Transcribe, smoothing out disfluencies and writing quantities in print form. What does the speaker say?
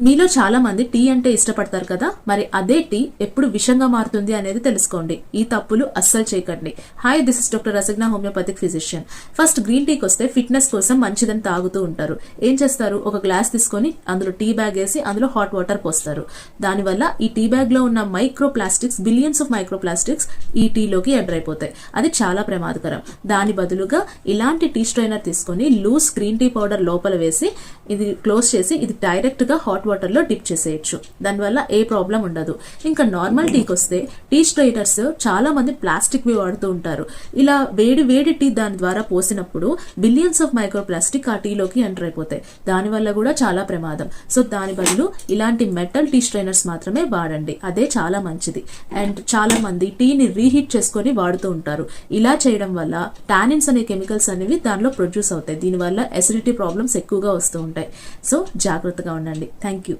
మీలో చాలా మంది టీ అంటే ఇష్టపడతారు కదా, మరి అదే టీ ఎప్పుడు విషంగా మారుతుంది అనేది తెలుసుకోండి. ఈ తప్పులు అస్సలు చేయకండి. Hi, this is doctor Rasagna, homeopathic physician. First green టీకి వస్తే ఫిట్నెస్ కోసం మంచిదని తాగుతూ ఉంటారు. ఏం చేస్తారు, ఒక గ్లాస్ తీసుకొని అందులో టీ బ్యాగ్ వేసి అందులో హాట్ వాటర్ పోస్తారు. దానివల్ల ఈ టీ బ్యాగ్ లో ఉన్న micro plastics, billions of micro plastics ఈ టీలోకి ఎంటర్ అయిపోతాయి. అది చాలా ప్రమాదకరం. దాని బదులుగా ఇలాంటి టీ స్ట్రైనర్ తీసుకొని లూస్ గ్రీన్ టీ పౌడర్ లోపల వేసి ఇది క్లోజ్ చేసి ఇది డైరెక్ట్ గా హాట్ వాటర్ లో డిప్ చేసేయచ్చు. దానివల్ల ఏ ప్రాబ్లం ఉండదు. ఇంకా నార్మల్ టీకి వస్తే టీ స్ట్రైనర్స్ చాలా మంది ప్లాస్టిక్ వి వాడుతూ ఉంటారు. ఇలా వేడి వేడి టీ దాని ద్వారా పోసినప్పుడు బిలియన్స్ ఆఫ్ మైక్రో ప్లాస్టిక్ ఆ టీలోకి ఎంటర్ అయిపోతాయి. దానివల్ల కూడా చాలా ప్రమాదం. సో దాని బదులు ఇలాంటి మెటల్ టీ స్ట్రైనర్స్ మాత్రమే వాడండి. అదే చాలా మంచిది. అండ్ చాలా మంది టీని రీహీట్ చేసుకొని వాడుతూ ఉంటారు. ఇలా చేయడం వల్ల టానిన్స్ అనే కెమికల్స్ అనేవి దానిలో ప్రొడ్యూస్ అవుతాయి. దీనివల్ల అసిడిటీ ప్రాబ్లమ్స్ ఎక్కువగా వస్తూ ఉంటాయి. సో జాగ్రత్తగా ఉండండి. Thank you.